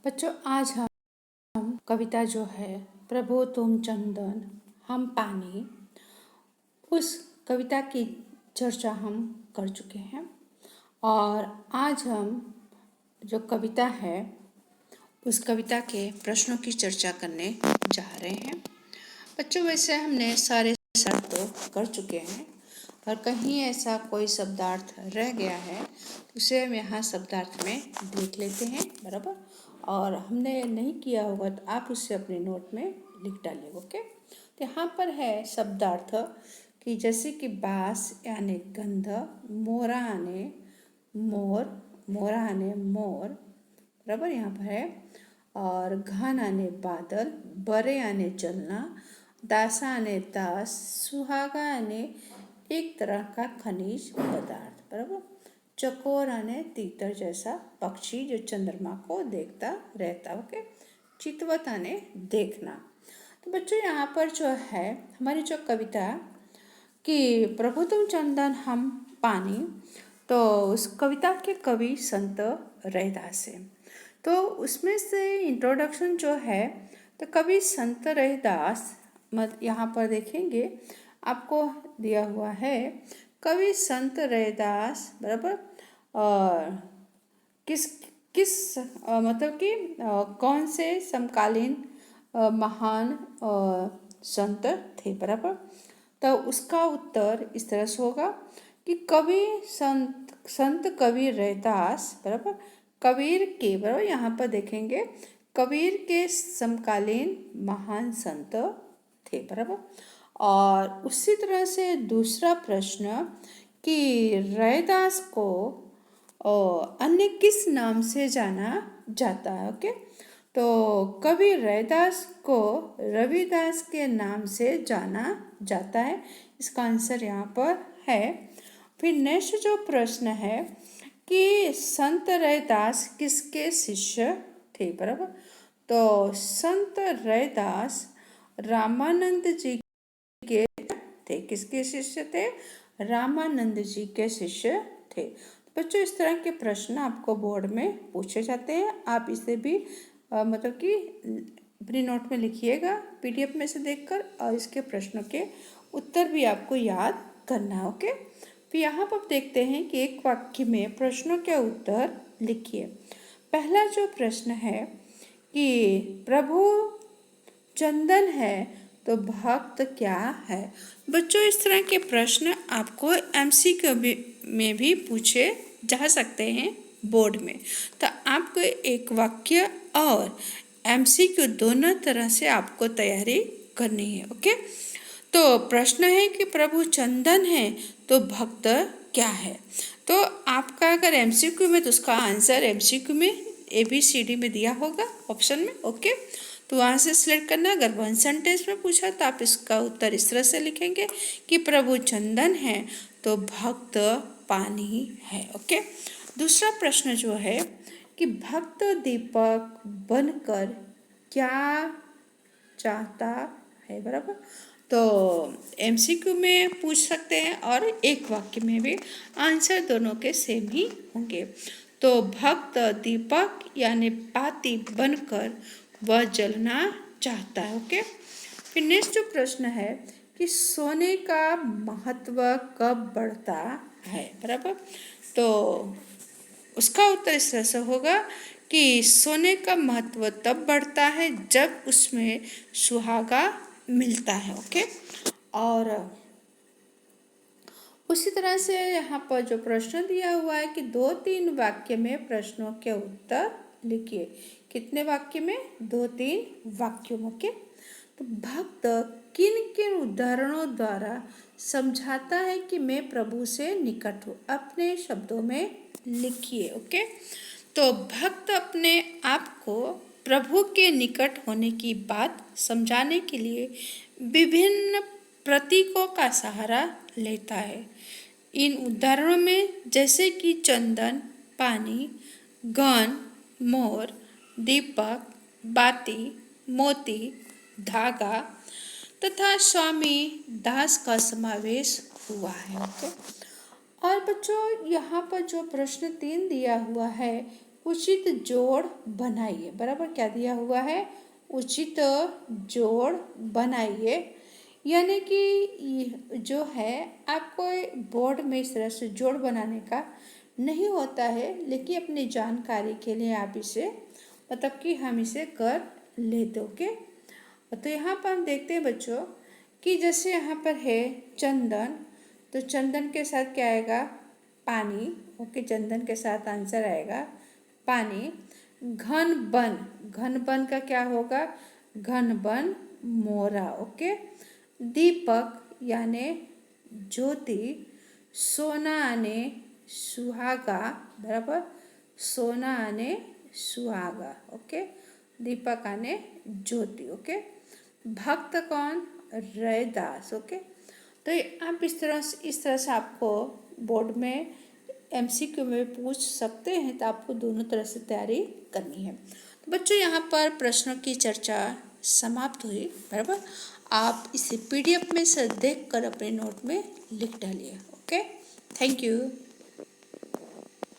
बच्चों, आज हम कविता जो है प्रभु तुम चंदन हम पानी, उस कविता की चर्चा हम कर चुके हैं। और आज हम जो कविता है उस कविता के प्रश्नों की चर्चा करने जा रहे हैं। बच्चों, वैसे हमने सारे शब्द तो कर चुके हैं, और कहीं ऐसा कोई शब्दार्थ रह गया है तो उसे हम यहाँ शब्दार्थ में देख लेते हैं, बराबर। और हमने नहीं किया होगा तो आप उसे अपने नोट में लिख डालिए, ओके। तो यहाँ पर है शब्दार्थ कि जैसे कि बास यानी गंध, मोरा आने मोर, मोरा आने मोर, बराबर यहाँ पर है। और घन आने बादल, बरे आने चलना, दासा आने दास, सुहागा आने एक तरह का खनिज पदार्थ, बराबर। चकोर आने तीतर जैसा पक्षी जो चंद्रमा को देखता रहता, ओके। चितवत आने देखना। तो बच्चों, यहाँ पर जो है हमारी जो कविता कि प्रभु तुम चंदन हम पानी, तो उस कविता के कवि संत रैदास है। तो उसमें से इंट्रोडक्शन जो है तो कवि संत रैदास यहाँ पर देखेंगे आपको दिया हुआ है। कवि संत रैदास, बराबर, किस किस मतलब कि कौन से समकालीन महान संत थे, बराबर। तो उसका उत्तर इस तरह से होगा कि कवि संत कबीर रैदास, बराबर, कबीर के, बराबर, यहाँ पर देखेंगे कबीर के समकालीन महान संत थे, बराबर। और उसी तरह से दूसरा प्रश्न कि रैदास को अन्य किस नाम से जाना जाता है, ओके। तो कवि रैदास को रविदास के नाम से जाना जाता है, इसका आंसर यहाँ पर है। फिर नेक्स्ट जो प्रश्न है कि संत रैदास किसके शिष्य थे, बराबर। तो संत रैदास रामानंद जी के थे। किसके शिष्य थे? रामानंद जी के शिष्य थे। बच्चों, इस तरह के प्रश्न आपको बोर्ड में पूछे जाते हैं। आप इसे भी मतलब कि अपनी नोट में लिखिएगा पीडीएफ में से देखकर, और इसके प्रश्नों के उत्तर भी आपको याद करना है, ओके। फिर यहाँ पर देखते हैं कि एक वाक्य में प्रश्नों के उत्तर लिखिए। पहला जो प्रश्न है कि प्रभु चंदन है तो भक्त क्या है। बच्चों, इस तरह के प्रश्न आपको एमसीक्यू में भी पूछे जा सकते हैं बोर्ड में। तो आपको एक वाक्य और एमसीक्यू दोनों तरह से आपको तैयारी करनी है, ओके। तो प्रश्न है कि प्रभु चंदन है तो भक्त क्या है। तो आपका अगर एमसीक्यू में तो उसका आंसर एमसीक्यू में ABCD में दिया होगा ऑप्शन में, ओके। तो वहाँ से सिलेक्ट करना। अगर वन सेंटेंस में पूछा तो आप इसका उत्तर इस तरह से लिखेंगे कि प्रभु चंदन है तो भक्त पानी है, ओके। दूसरा प्रश्न जो है कि भक्त दीपक बनकर क्या चाहता है, बराबर। तो एमसीक्यू में पूछ सकते हैं और एक वाक्य में भी, आंसर दोनों के सेम ही होंगे। तो भक्त दीपक यानी बाती बनकर वह जलना चाहता है, ओके। फिर नेक्स्ट जो प्रश्न है कि सोने का महत्व कब बढ़ता है, बराबर। तो उसका उत्तर इस तरह से होगा कि सोने का महत्व तब बढ़ता है जब उसमें सुहागा मिलता है, ओके। और उसी तरह से यहाँ पर जो प्रश्न दिया हुआ है कि 2-3 वाक्य में प्रश्नों के उत्तर लिखिए। कितने वाक्य में? 2-3 वाक्यों में, ओके। तो भक्त किन किन उदाहरणों द्वारा समझाता है कि मैं प्रभु से निकट हूँ, अपने शब्दों में लिखिए, ओके। तो भक्त अपने आप को प्रभु के निकट होने की बात समझाने के लिए विभिन्न प्रतीकों का सहारा लेता है। इन उदाहरणों में जैसे कि चंदन, पानी, गन, मोर, दीपक, बाती, मोती, धागा तथा स्वामी दास का समावेश हुआ है, ओके। और बच्चों, यहाँ पर जो प्रश्न 3 दिया हुआ है उचित जोड़ बनाइए। बराबर, क्या दिया हुआ है? उचित जोड़ बनाइए। यानी कि जो है आपको बोर्ड में इस तरह से जोड़ बनाने का नहीं होता है, लेकिन अपनी जानकारी के लिए आप इसे मतलब कि हम इसे कर लेते। ओके, तो यहाँ पर हम देखते हैं बच्चों कि जैसे यहाँ पर है चंदन, तो चंदन के साथ क्या आएगा? पानी। ओके, चंदन के साथ आंसर आएगा पानी। घन बन, घन बन का क्या होगा? घन बन मोरा। ओके, दीपक यानी ज्योति, सोना आने सुहागा। बराबर, सोना आने सुहागा। ओके, दीपक आने ज्योति। ओके, भक्त कौन? रैदास। ओके, तो आप इस तरह से आपको बोर्ड में MCQ में पूछ सकते हैं, तो आपको दोनों तरह से तैयारी करनी है। तो बच्चों यहाँ पर प्रश्नों की चर्चा समाप्त हुई। बराबर, आप इसे PDF में से देख कर अपने नोट में लिख डालिए। Okay, thank you.